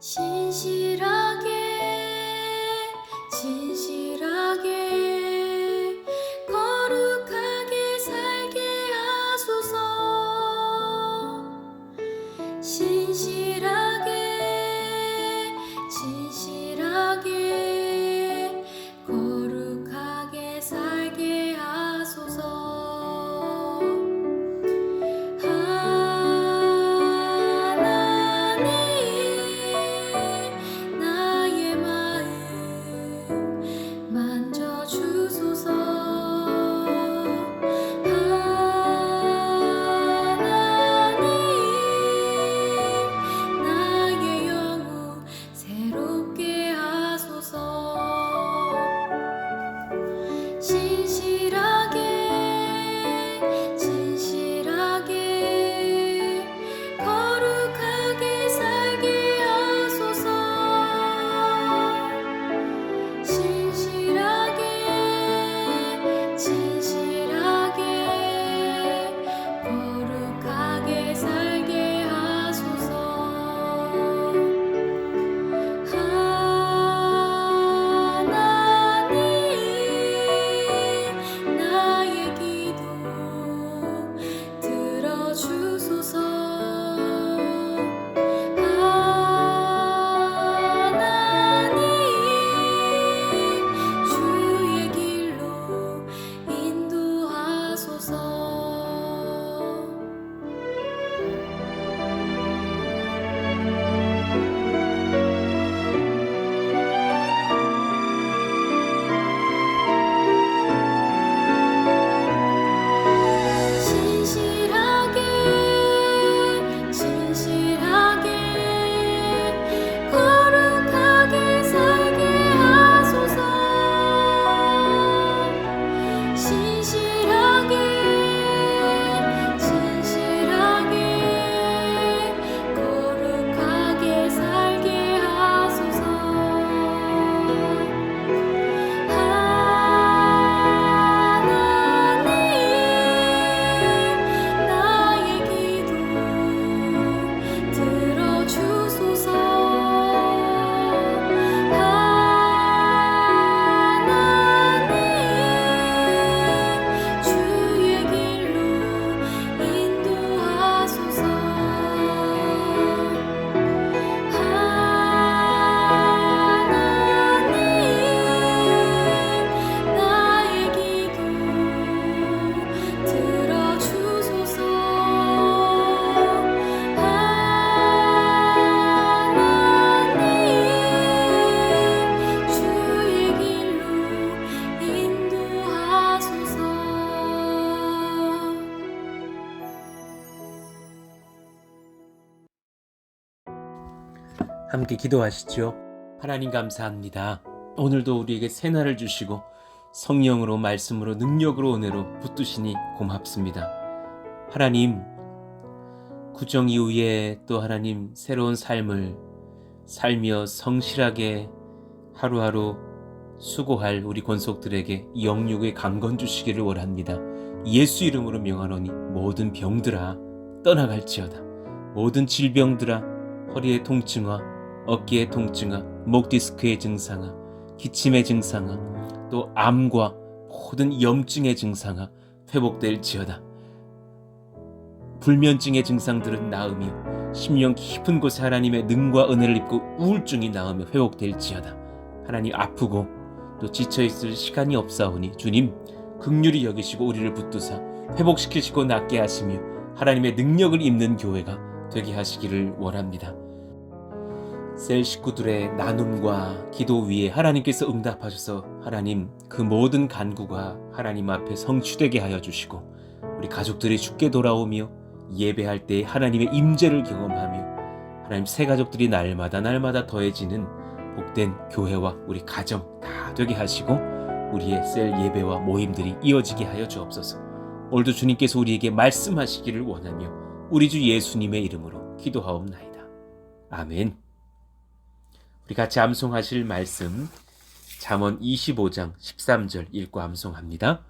신실하게 진실하게 거룩하게 살게 하소서. 신실하게 진실하게 거룩하게 살게 하소서. 하나님 나의 마음 만져주소서. 하나님 나의 영혼 새롭게 하소서. 신실하게 진실하게 거룩하게 살게 하소서. 신실하게 진실하게 거룩하게 살게 하소서. 하나님 나의 기도 들어주소서. 하나님 주의 길로 인도하소서. 신실하게 진실하게 거룩하게 살게 하소서. 신실하게 진실하게 거룩하게 살게 하소서. 하나님 나의 기도 들어주소서. 하나님 주의 길로 인도하소서. 하나님 나의 기도 들어주소서. 하나님 주의 길로 인도하소서. 함께 기도하시죠. 하나님 감사합니다. 오늘도 우리에게 새날을 주시고 성령으로 말씀으로 능력으로 은혜로 붙드시니 고맙습니다. 하나님 구정 이후에 또 하나님 새로운 삶을 살며 성실하게 하루하루 수고할 우리 권속들에게 영육의 강건 주시기를 원합니다. 예수 이름으로 명하노니 모든 병들아 떠나갈지어다. 모든 질병들아 허리의 통증아 어깨의 통증아 목 디스크의 증상아 기침의 증상아 또 암과 모든 염증의 증상아 회복될지어다. 불면증의 증상들은 나으며 심령 깊은 곳에 하나님의 능과 은혜를 입고 우울증이 나으며 회복될지어다. 하나님 아프고 또 지쳐있을 시간이 없사오니 주님 긍휼히 여기시고 우리를 붙드사 회복시키시고 낫게 하시며 하나님의 능력을 입는 교회가 되게 하시기를 원합니다. 셀 식구들의 나눔과 기도 위에 하나님께서 응답하셔서 하나님 그 모든 간구가 하나님 앞에 성취되게 하여 주시고 우리 가족들이 주께 돌아오며 예배할 때 하나님의 임재를 경험하며 하나님 새 가족들이 날마다 더해지는 복된 교회와 우리 가정 다 되게 하시고 우리의 셀 예배와 모임들이 이어지게 하여 주옵소서. 오늘도 주님께서 우리에게 말씀하시기를 원하며 우리 주 예수님의 이름으로 기도하옵나이다. 아멘. 우리 같이 암송하실 말씀 잠언 25장 13절 읽고 암송합니다.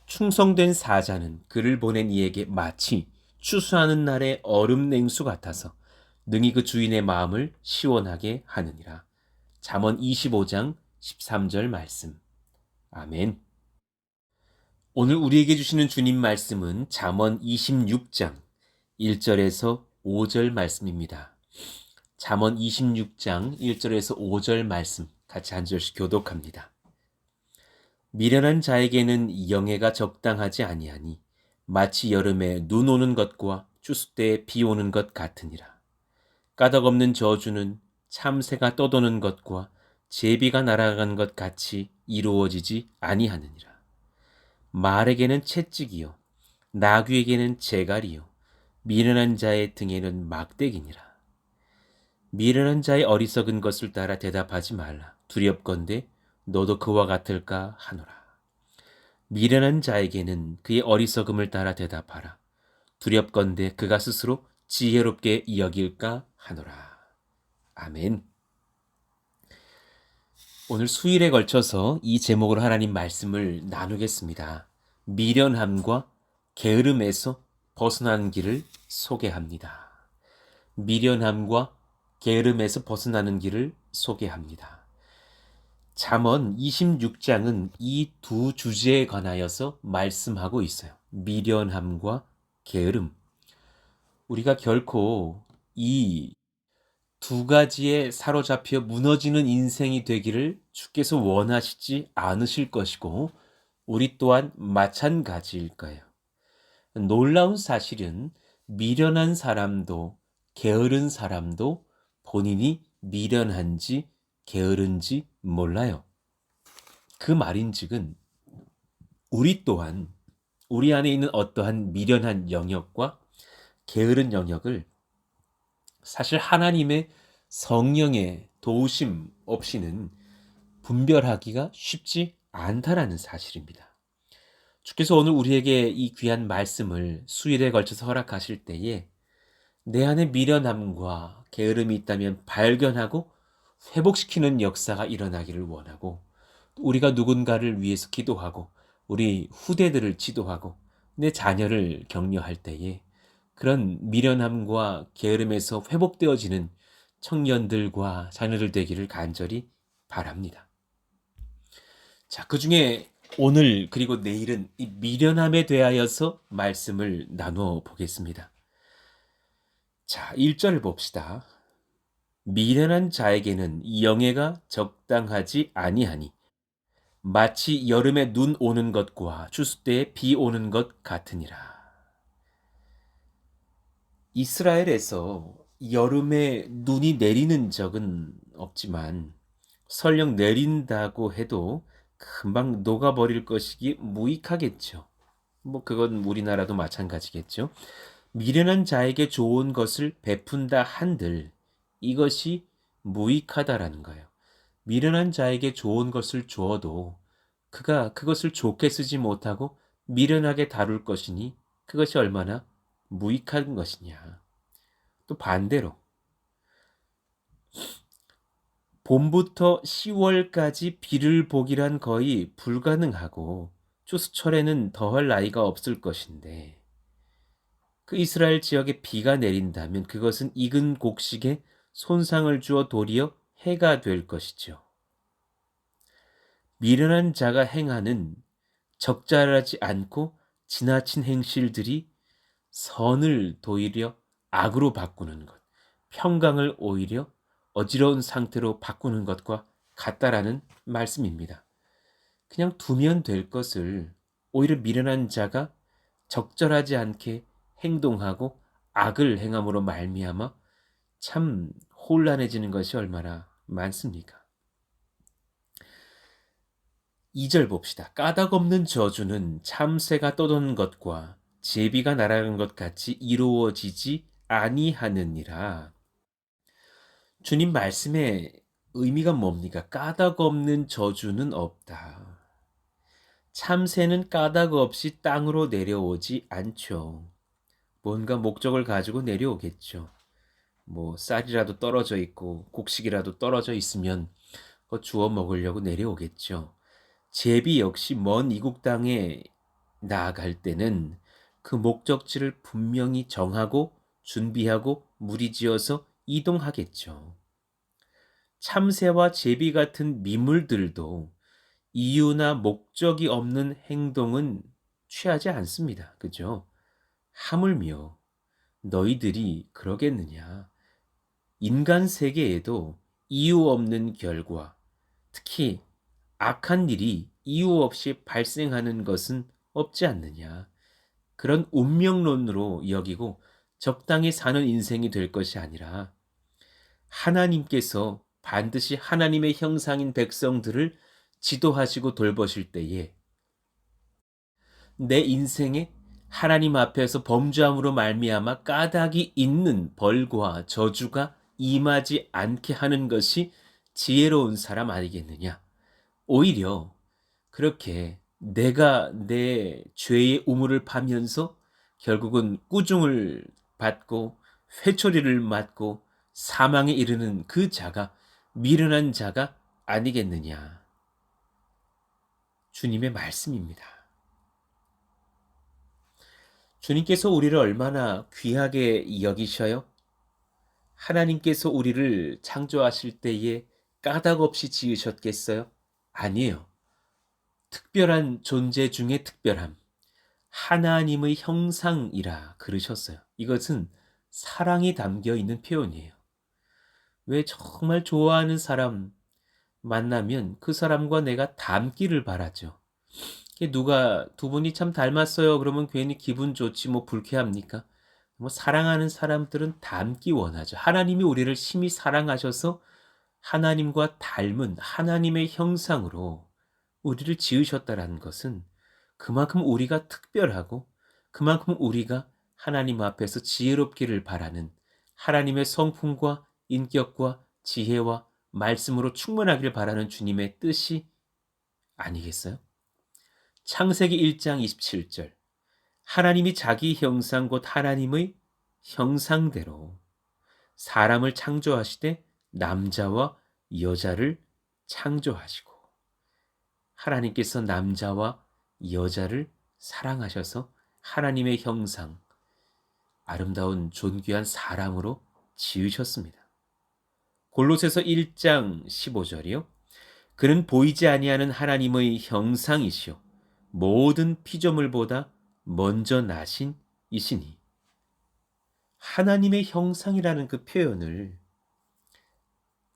충성된 사자는 그를 보낸 이에게 마치 추수하는 날의 얼음 냉수 같아서 능히 그 주인의 마음을 시원하게 하느니라. 잠언 25장 13절 말씀. 아멘. 오늘 우리에게 주시는 주님 말씀은 잠언 26장 1절에서 5절 말씀입니다. 잠언 26장 1절에서 5절 말씀 같이 한 절씩 교독합니다. 미련한 자에게는 영예가 적당하지 아니하니 마치 여름에 눈 오는 것과 추수 때에 비 오는 것 같으니라. 까닭없는 저주는 참새가 떠도는 것과 제비가 날아간 것 같이 이루어지지 아니하느니라. 말에게는 채찍이요 나귀에게는 재갈이요 미련한 자의 등에는 막대기니라. 미련한 자의 어리석은 것을 따라 대답하지 말라. 두렵건대 너도 그와 같을까 하노라. 미련한 자에게는 그의 어리석음을 따라 대답하라. 두렵건대 그가 스스로 지혜롭게 여길까 하노라. 아멘. 오늘 수일에 걸쳐서 이 제목으로 하나님 말씀을 나누겠습니다. 미련함과 게으름에서 벗어나는 길을 소개합니다. 미련함과 게으름에서 벗어나는 길을 소개합니다. 잠언 26장은 이 두 주제에 관하여서 말씀하고 있어요. 미련함과 게으름. 우리가 결코 이 두 가지에 사로잡혀 무너지는 인생이 되기를 주께서 원하시지 않으실 것이고 우리 또한 마찬가지일 거예요. 놀라운 사실은 미련한 사람도 게으른 사람도 본인이 미련한지 게으른지 몰라요. 그 말인즉은 우리 또한 우리 안에 있는 어떠한 미련한 영역과 게으른 영역을 사실 하나님의 성령의 도우심 없이는 분별하기가 쉽지 않다라는 사실입니다. 주께서 오늘 우리에게 이 귀한 말씀을 수일에 걸쳐서 허락하실 때에 내 안에 미련함과 게으름이 있다면 발견하고 회복시키는 역사가 일어나기를 원하고 우리가 누군가를 위해서 기도하고 우리 후대들을 지도하고 내 자녀를 격려할 때에 그런 미련함과 게으름에서 회복되어지는 청년들과 자녀들 되기를 간절히 바랍니다. 자, 그 중에 오늘 그리고 내일은 이 미련함에 대하여서 말씀을 나누어 보겠습니다. 자, 1절 봅시다. 미련한 자에게는 영예가 적당하지 아니하니 마치 여름에 눈 오는 것과 추수 때에 비 오는 것 같으니라. 이스라엘에서 여름에 눈이 내리는 적은 없지만 설령 내린다고 해도 금방 녹아버릴 것이기 무익하겠죠. 그건 우리나라도 마찬가지겠죠. 미련한 자에게 좋은 것을 베푼다 한들 이것이 무익하다라는 거예요. 미련한 자에게 좋은 것을 주어도 그가 그것을 좋게 쓰지 못하고 미련하게 다룰 것이니 그것이 얼마나 무익한 것이냐. 또 반대로 봄부터 10월까지 비를 보기란 거의 불가능하고 추수철에는 더할 나위가 없을 것인데 그 이스라엘 지역에 비가 내린다면 그것은 익은 곡식에 손상을 주어 도리어 해가 될 것이죠. 미련한 자가 행하는 적절하지 않고 지나친 행실들이 선을 도리어 악으로 바꾸는 것, 평강을 오히려 어지러운 상태로 바꾸는 것과 같다라는 말씀입니다. 그냥 두면 될 것을 오히려 미련한 자가 적절하지 않게 행동하고 악을 행함으로 말미암아 참 혼란해지는 것이 얼마나 많습니까? 2절 봅시다. 까닭없는 저주는 참새가 떠도는 것과 제비가 날아가는 것 같이 이루어지지 아니하느니라. 주님 말씀의 의미가 뭡니까? 까닭없는 저주는 없다. 참새는 까닭 없이 땅으로 내려오지 않죠. 뭔가 목적을 가지고 내려오겠죠. 쌀이라도 떨어져 있고 곡식이라도 떨어져 있으면 주워 먹으려고 내려오겠죠. 제비 역시 먼 이국 땅에 나아갈 때는 그 목적지를 분명히 정하고 준비하고 무리지어서 이동하겠죠. 참새와 제비 같은 미물들도 이유나 목적이 없는 행동은 취하지 않습니다. 그죠? 하물며 너희들이 그러겠느냐? 인간 세계에도 이유 없는 결과, 특히 악한 일이 이유 없이 발생하는 것은 없지 않느냐. 그런 운명론으로 여기고 적당히 사는 인생이 될 것이 아니라 하나님께서 반드시 하나님의 형상인 백성들을 지도하시고 돌보실 때에 내 인생에 하나님 앞에서 범죄함으로 말미암아 까닭이 있는 벌과 저주가 임하지 않게 하는 것이 지혜로운 사람 아니겠느냐. 오히려 그렇게 내가 내 죄의 우물을 파면서 결국은 꾸중을 받고 회초리를 맞고 사망에 이르는 그 자가 미련한 자가 아니겠느냐. 주님의 말씀입니다. 주님께서 우리를 얼마나 귀하게 여기셔요? 하나님께서 우리를 창조하실 때에 까닭 없이 지으셨겠어요? 아니에요. 특별한 존재 중에 특별함. 하나님의 형상이라 그러셨어요. 이것은 사랑이 담겨 있는 표현이에요. 왜 정말 좋아하는 사람 만나면 그 사람과 내가 닮기를 바라죠. 누가 두 분이 참 닮았어요. 그러면 괜히 기분 좋지 뭐 불쾌합니까? 뭐 사랑하는 사람들은 닮기 원하죠. 하나님이 우리를 심히 사랑하셔서 하나님과 닮은 하나님의 형상으로 우리를 지으셨다라는 것은 그만큼 우리가 특별하고 그만큼 우리가 하나님 앞에서 지혜롭기를 바라는 하나님의 성품과 인격과 지혜와 말씀으로 충만하기를 바라는 주님의 뜻이 아니겠어요? 창세기 1장 27절 하나님이 자기 형상 곧 하나님의 형상대로 사람을 창조하시되 남자와 여자를 창조하시고 하나님께서 남자와 여자를 사랑하셔서 하나님의 형상 아름다운 존귀한 사람으로 지으셨습니다. 골로새서 1장 15절이요. 그는 보이지 아니하는 하나님의 형상이시요 모든 피조물보다 먼저 나신 이시니 하나님의 형상이라는 그 표현을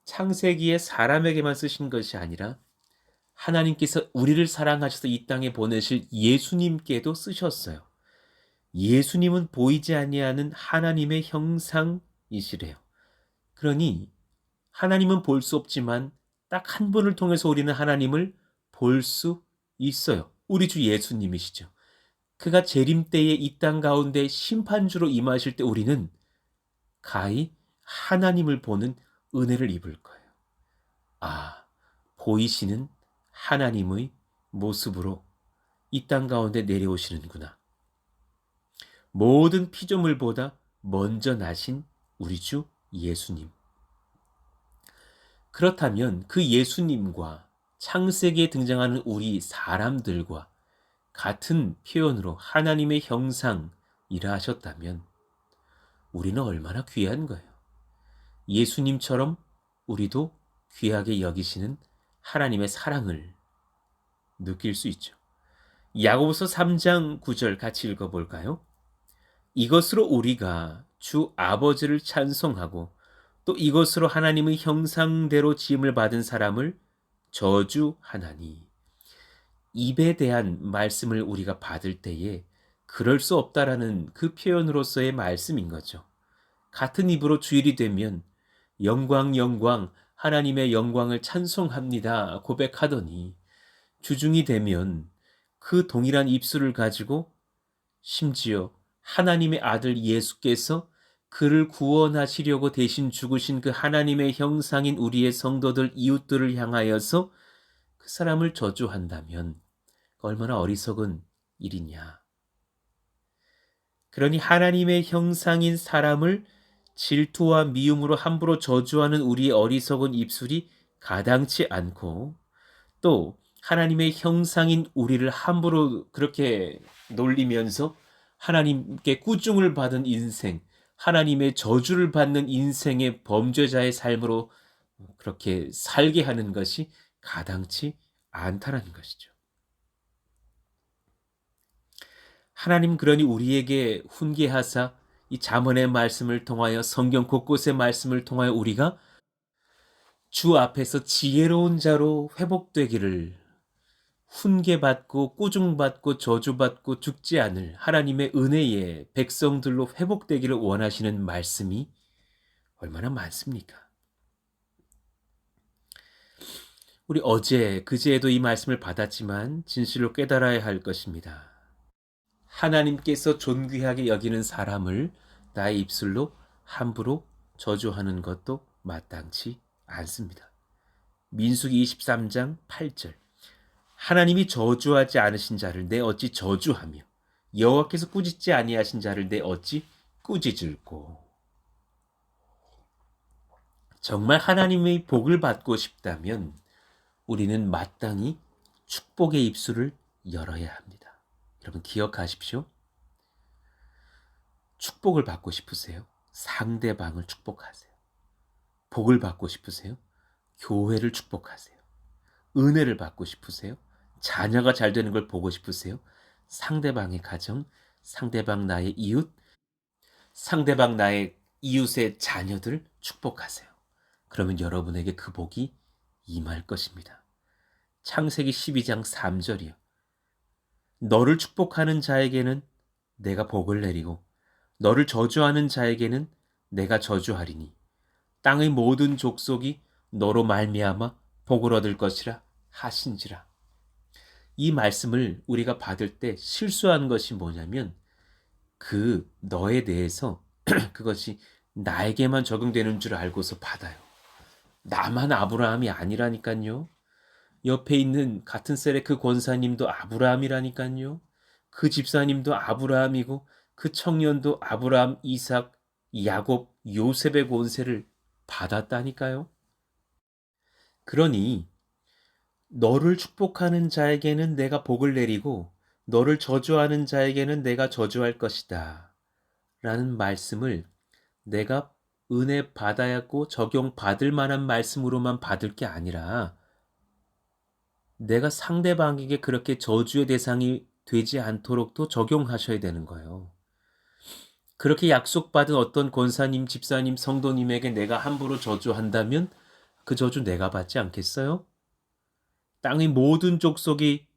창세기에 사람에게만 쓰신 것이 아니라 하나님께서 우리를 사랑하셔서 이 땅에 보내실 예수님께도 쓰셨어요. 예수님은 보이지 아니하는 하나님의 형상이시래요. 그러니 하나님은 볼 수 없지만 딱 한 분을 통해서 우리는 하나님을 볼 수 있어요. 우리 주 예수님이시죠. 그가 재림 때에 이 땅 가운데 심판주로 임하실 때 우리는 가히 하나님을 보는 은혜를 입을 거예요. 아, 보이시는 하나님의 모습으로 이 땅 가운데 내려오시는구나. 모든 피조물보다 먼저 나신 우리 주 예수님. 그렇다면 그 예수님과 창세기에 등장하는 우리 사람들과 같은 표현으로 하나님의 형상이라 하셨다면 우리는 얼마나 귀한 거예요. 예수님처럼 우리도 귀하게 여기시는 하나님의 사랑을 느낄 수 있죠. 야고보서 3장 9절 같이 읽어볼까요? 이것으로 우리가 주 아버지를 찬송하고 또 이것으로 하나님의 형상대로 지음을 받은 사람을 저주하나니. 입에 대한 말씀을 우리가 받을 때에 그럴 수 없다라는 그 표현으로서의 말씀인 거죠. 같은 입으로 주일이 되면 영광 영광 하나님의 영광을 찬송합니다 고백하더니 주중이 되면 그 동일한 입술을 가지고 심지어 하나님의 아들 예수께서 그를 구원하시려고 대신 죽으신 그 하나님의 형상인 우리의 성도들 이웃들을 향하여서 그 사람을 저주한다면 얼마나 어리석은 일이냐. 그러니 하나님의 형상인 사람을 질투와 미움으로 함부로 저주하는 우리의 어리석은 입술이 가당치 않고 또 하나님의 형상인 우리를 함부로 그렇게 놀리면서 하나님께 꾸중을 받은 인생, 하나님의 저주를 받는 인생의 범죄자의 삶으로 그렇게 살게 하는 것이 가당치 않다라는 것이죠. 하나님 그러니 우리에게 훈계하사 이 잠언의 말씀을 통하여 성경 곳곳의 말씀을 통하여 우리가 주 앞에서 지혜로운 자로 회복되기를 훈계받고 꾸중받고 저주받고 죽지 않을 하나님의 은혜의 백성들로 회복되기를 원하시는 말씀이 얼마나 많습니까? 우리 어제 그제에도 이 말씀을 받았지만 진실로 깨달아야 할 것입니다. 하나님께서 존귀하게 여기는 사람을 나의 입술로 함부로 저주하는 것도 마땅치 않습니다. 민수기 23장 8절 하나님이 저주하지 않으신 자를 내 어찌 저주하며 여호와께서 꾸짖지 아니하신 자를 내 어찌 꾸짖을꼬. 정말 하나님의 복을 받고 싶다면 우리는 마땅히 축복의 입술을 열어야 합니다. 여러분 기억하십시오. 축복을 받고 싶으세요? 상대방을 축복하세요. 복을 받고 싶으세요? 교회를 축복하세요. 은혜를 받고 싶으세요? 자녀가 잘 되는 걸 보고 싶으세요? 상대방의 가정, 상대방 나의 이웃, 상대방 나의 이웃의 자녀들 축복하세요. 그러면 여러분에게 그 복이 임할 것입니다. 창세기 12장 3절이요. 너를 축복하는 자에게는 내가 복을 내리고 너를 저주하는 자에게는 내가 저주하리니 땅의 모든 족속이 너로 말미암아 복을 얻을 것이라 하신지라. 이 말씀을 우리가 받을 때 실수한 것이 뭐냐면 그 너에 대해서 그것이 나에게만 적용되는 줄 알고서 받아요. 나만 아브라함이 아니라니까요. 옆에 있는 같은 셀의 그 권사님도 아브라함이라니까요. 그 집사님도 아브라함이고 그 청년도 아브라함, 이삭, 야곱, 요셉의 권세를 받았다니까요. 그러니 너를 축복하는 자에게는 내가 복을 내리고 너를 저주하는 자에게는 내가 저주할 것이다 라는 말씀을 내가 은혜 받아야고 적용받을 만한 말씀으로만 받을 게 아니라 내가 상대방에게 그렇게 저주의 대상이 되지 않도록도 적용하셔야 되는 거예요. 그렇게 약속받은 어떤 권사님, 집사님, 성도님에게 내가 함부로 저주한다면 그 저주 내가 받지 않겠어요? 땅의 모든 족속이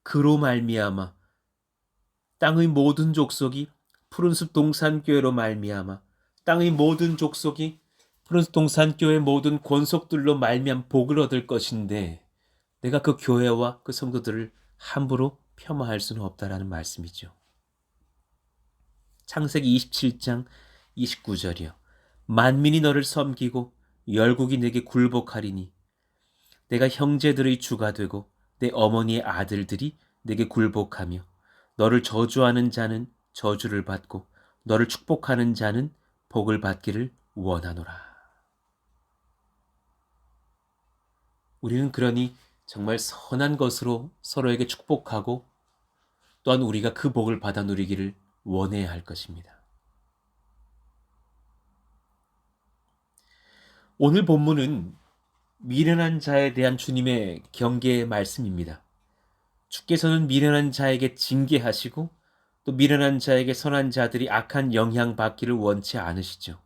그로 말미암아 땅의 모든 족속이 푸른숲 동산교회로 말미암아 땅의 모든 족속이 푸른숲 동산교회 모든 권속들로 말미암아 복을 얻을 것인데 내가 그 교회와 그 성도들을 함부로 폄하할 수는 없다라는 말씀이죠. 창세기 27장 29절이요. 만민이 너를 섬기고 열국이 내게 굴복하리니 내가 형제들의 주가 되고 내 어머니의 아들들이 내게 굴복하며 너를 저주하는 자는 저주를 받고 너를 축복하는 자는 복을 받기를 원하노라. 우리는 그러니 정말 선한 것으로 서로에게 축복하고 또한 우리가 그 복을 받아 누리기를 원해야 할 것입니다. 오늘 본문은 미련한 자에 대한 주님의 경계의 말씀입니다. 주께서는 미련한 자에게 징계하시고 또 미련한 자에게 선한 자들이 악한 영향 받기를 원치 않으시죠.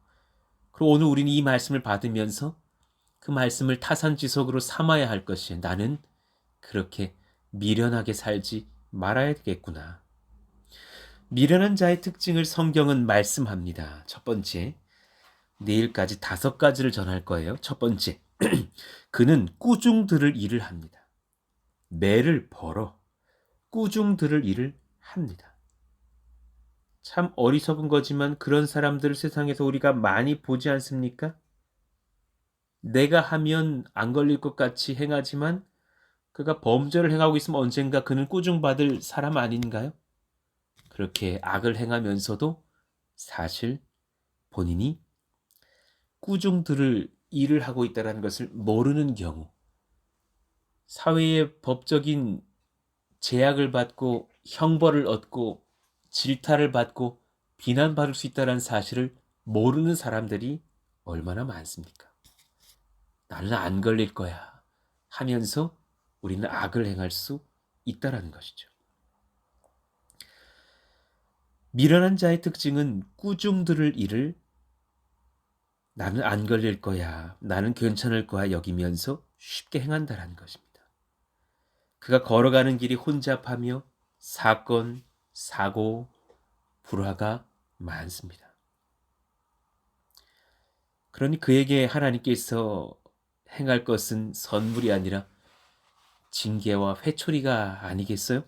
그리고 오늘 우리는 이 말씀을 받으면서 그 말씀을 타산지석으로 삼아야 할 것이 나는 그렇게 미련하게 살지 말아야 되겠구나. 미련한 자의 특징을 성경은 말씀합니다. 첫 번째, 내일까지 5가지를 전할 거예요. 첫 번째, 그는 꾸중 들을 일을 합니다. 매를 벌어 꾸중 들을 일을 합니다. 참 어리석은 거지만 그런 사람들을 세상에서 우리가 많이 보지 않습니까? 내가 하면 안 걸릴 것 같이 행하지만 그가 범죄를 행하고 있으면 언젠가 그는 꾸중받을 사람 아닌가요? 그렇게 악을 행하면서도 사실 본인이 꾸중 들을 일을 하고 있다는 것을 모르는 경우 사회의 법적인 제약을 받고 형벌을 얻고 질타를 받고 비난받을 수 있다는 사실을 모르는 사람들이 얼마나 많습니까? 나는 안 걸릴 거야 하면서 우리는 악을 행할 수 있다라는 것이죠. 미련한 자의 특징은 꾸중 들을 일을 나는 안 걸릴 거야, 나는 괜찮을 거야 여기면서 쉽게 행한다라는 것입니다. 그가 걸어가는 길이 혼잡하며 사건, 사고, 불화가 많습니다. 그러니 그에게 하나님께서 행할 것은 선물이 아니라 징계와 회초리가 아니겠어요?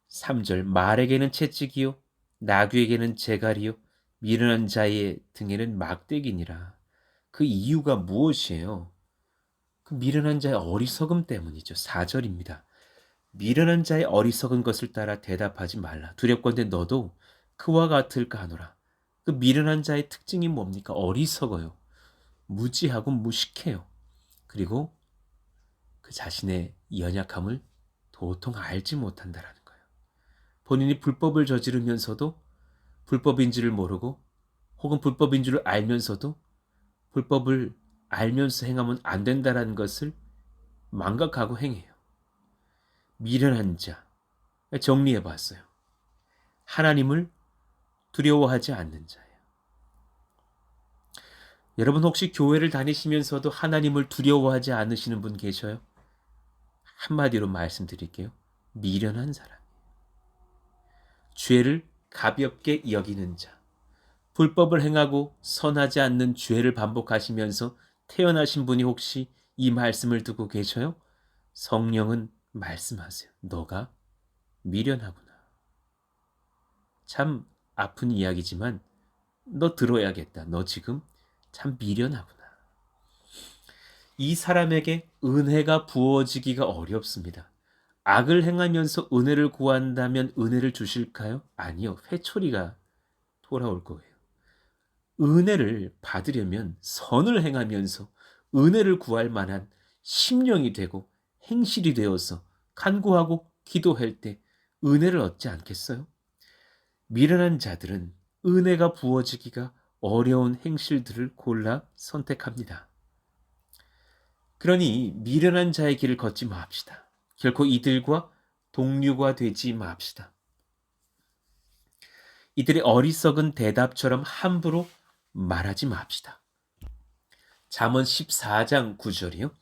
3절 말에게는 채찍이요 나귀에게는 재갈이요 미련한 자의 등에는 막대기니라. 그 이유가 무엇이에요? 그 미련한 자의 어리석음 때문이죠. 4절입니다. 미련한 자의 어리석은 것을 따라 대답하지 말라. 두렵건대 너도 그와 같을까 하노라. 그 미련한 자의 특징이 뭡니까? 어리석어요. 무지하고 무식해요. 그리고 그 자신의 연약함을 도통 알지 못한다라는 거예요. 본인이 불법을 저지르면서도 불법인 줄을 모르고 혹은 불법인 줄을 알면서도 불법을 알면서 행하면 안 된다라는 것을 망각하고 행해요. 미련한 자. 정리해 봤어요. 하나님을 두려워하지 않는 자예요. 여러분 혹시 교회를 다니시면서도 하나님을 두려워하지 않으시는 분 계셔요? 한마디로 말씀드릴게요. 미련한 사람이에요. 죄를 가볍게 여기는 자. 불법을 행하고 선하지 않는 죄를 반복하시면서 태어나신 분이 혹시 이 말씀을 듣고 계셔요? 성령은 말씀하세요. 너가 미련하구나. 참 아픈 이야기지만 너 들어야겠다. 너 지금 참 미련하구나. 이 사람에게 은혜가 부어지기가 어렵습니다. 악을 행하면서 은혜를 구한다면 은혜를 주실까요? 아니요. 회초리가 돌아올 거예요. 은혜를 받으려면 선을 행하면서 은혜를 구할 만한 심령이 되고 행실이 되어서 간구하고 기도할 때 은혜를 얻지 않겠어요? 미련한 자들은 은혜가 부어지기가 어려운 행실들을 골라 선택합니다. 그러니 미련한 자의 길을 걷지 맙시다. 결코 이들과 동류가 되지 맙시다. 이들의 어리석은 대답처럼 함부로 말하지 맙시다. 잠언 14장 9절이요.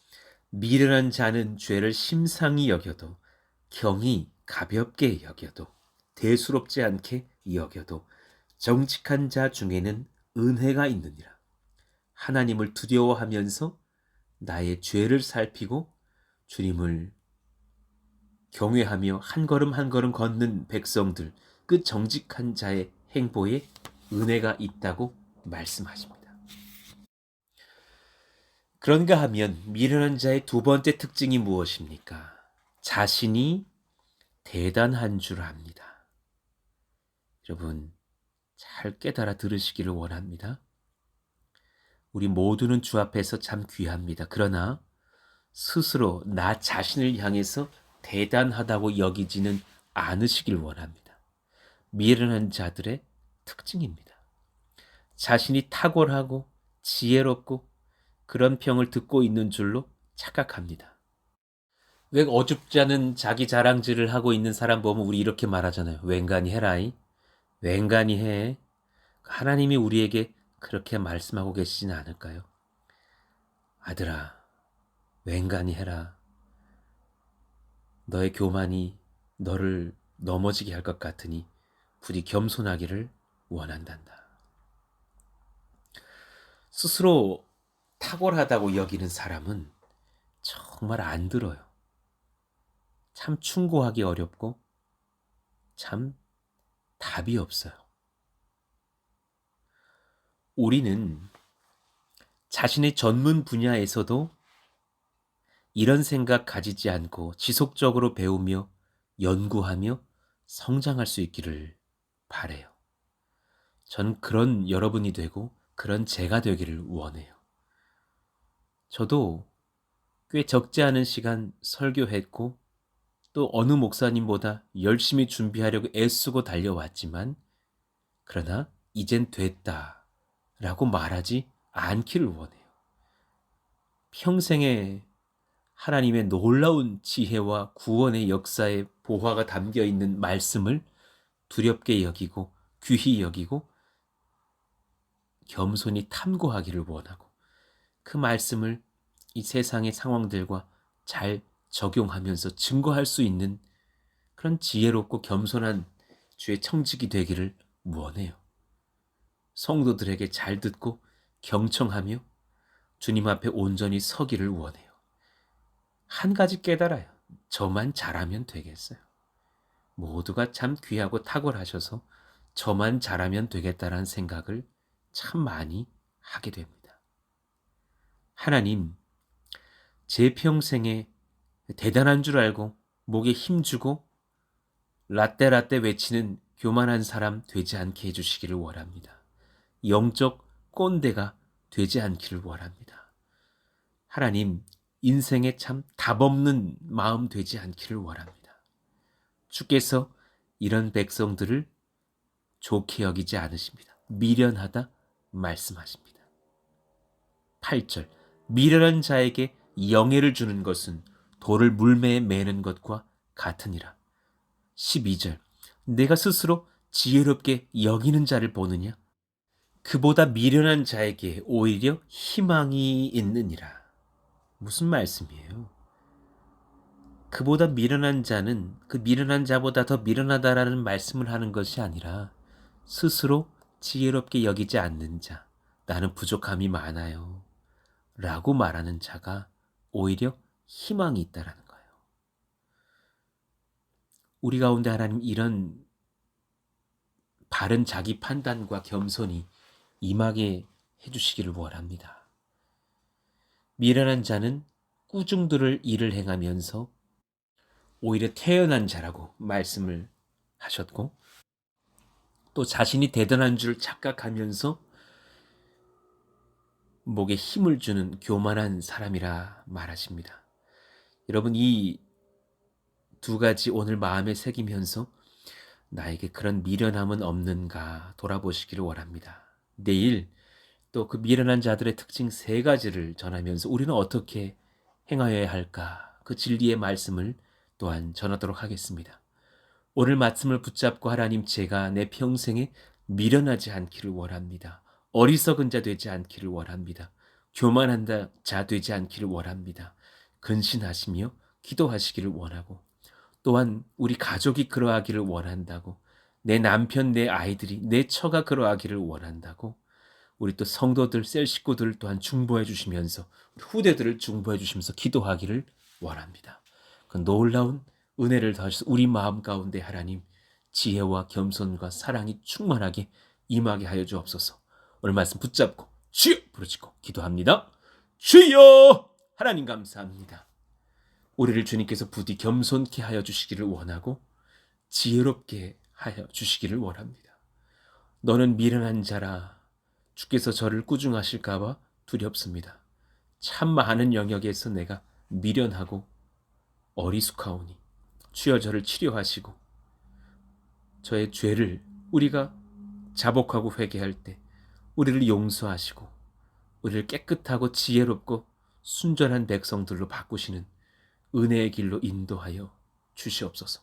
미련한 자는 죄를 심상히 여겨도 경히 가볍게 여겨도 대수롭지 않게 여겨도 정직한 자 중에는 은혜가 있느니라. 하나님을 두려워하면서 나의 죄를 살피고 주님을 경외하며 한 걸음 한 걸음 걷는 백성들, 그 정직한 자의 행보에 은혜가 있다고 말씀하십니다. 그런가 하면 미련한 자의 두 번째 특징이 무엇입니까? 자신이 대단한 줄 압니다. 여러분, 잘 깨달아 들으시기를 원합니다. 우리 모두는 주 앞에서 참 귀합니다. 그러나 스스로 나 자신을 향해서 대단하다고 여기지는 않으시길 원합니다. 미련한 자들의 특징입니다. 자신이 탁월하고 지혜롭고 그런 평을 듣고 있는 줄로 착각합니다. 왜 어줍지 않은 자기 자랑질을 하고 있는 사람 보면 우리 이렇게 말하잖아요. 웬간히 해라이. 웬간히 해. 하나님이 우리에게 그렇게 말씀하고 계시지는 않을까요? 아들아, 웬간히 해라. 너의 교만이 너를 넘어지게 할 것 같으니 부디 겸손하기를 원한단다. 스스로 탁월하다고 여기는 사람은 정말 안 들어요. 참 충고하기 어렵고 참 답이 없어요. 우리는 자신의 전문 분야에서도 이런 생각 가지지 않고 지속적으로 배우며 연구하며 성장할 수 있기를 바라요. 전 그런 여러분이 되고 그런 제가 되기를 원해요. 저도 꽤 적지 않은 시간 설교했고 또 어느 목사님보다 열심히 준비하려고 애쓰고 달려왔지만 그러나 이젠 됐다라는 라고 말하지 않기를 원해요. 평생에 하나님의 놀라운 지혜와 구원의 역사의 보화가 담겨 있는 말씀을 두렵게 여기고 귀히 여기고 겸손히 탐구하기를 원하고 그 말씀을 이 세상의 상황들과 잘 적용하면서 증거할 수 있는 그런 지혜롭고 겸손한 주의 청직이 되기를 원해요. 성도들에게 잘 듣고 경청하며 주님 앞에 온전히 서기를 원해요. 한 가지 깨달아요. 저만 잘하면 되겠어요. 모두가 참 귀하고 탁월하셔서 저만 잘하면 되겠다라는 생각을 참 많이 하게 됩니다. 하나님, 제 평생에 대단한 줄 알고 목에 힘주고 라떼라떼 외치는 교만한 사람 되지 않게 해주시기를 원합니다. 영적 꼰대가 되지 않기를 원합니다. 하나님, 인생에 참 답없는 마음 되지 않기를 원합니다. 주께서 이런 백성들을 좋게 여기지 않으십니다. 미련하다 말씀하십니다. 8절, 미련한 자에게 영예를 주는 것은 돌을 물매에 매는 것과 같으니라. 12절, 내가 스스로 지혜롭게 여기는 자를 보느냐? 그보다 미련한 자에게 오히려 희망이 있느니라. 무슨 말씀이에요? 그보다 미련한 자는 그 미련한 자보다 더 미련하다라는 말씀을 하는 것이 아니라 스스로 지혜롭게 여기지 않는 자, 나는 부족함이 많아요 라고 말하는 자가 오히려 희망이 있다라는 거예요. 우리 가운데 하나님 이런 바른 자기 판단과 겸손이 임하게 해주시기를 원합니다. 미련한 자는 꾸중들을 일을 행하면서 오히려 태연한 자라고 말씀을 하셨고 또 자신이 대단한 줄 착각하면서 목에 힘을 주는 교만한 사람이라 말하십니다. 여러분, 이 두 가지 오늘 마음에 새기면서 나에게 그런 미련함은 없는가 돌아보시기를 원합니다. 내일 또 그 미련한 자들의 특징 3가지를 전하면서 우리는 어떻게 행하여야 할까 그 진리의 말씀을 또한 전하도록 하겠습니다. 오늘 말씀을 붙잡고 하나님, 제가 내 평생에 미련하지 않기를 원합니다. 어리석은 자 되지 않기를 원합니다. 교만한 자 되지 않기를 원합니다. 근신하시며 기도하시기를 원하고 또한 우리 가족이 그러하기를 원한다고, 내 남편, 내 아이들이, 내 처가 그러하기를 원한다고, 우리 또 성도들, 셀 식구들 또한 중보해 주시면서 우리 후대들을 중보해 주시면서 기도하기를 원합니다. 그 놀라운 은혜를 더하셔서 우리 마음 가운데 하나님 지혜와 겸손과 사랑이 충만하게 임하게 하여 주옵소서. 오늘 말씀 붙잡고 주여 부르짖고 기도합니다. 주여! 하나님 감사합니다. 우리를 주님께서 부디 겸손케 하여 주시기를 원하고 지혜롭게 하여 주시기를 원합니다. 너는 미련한 자라 주께서 저를 꾸중하실까 봐 두렵습니다. 참 많은 영역에서 내가 미련하고 어리숙하오니 주여 저를 치료하시고 저의 죄를 우리가 자복하고 회개할 때 우리를 용서하시고 우리를 깨끗하고 지혜롭고 순전한 백성들로 바꾸시는 은혜의 길로 인도하여 주시옵소서.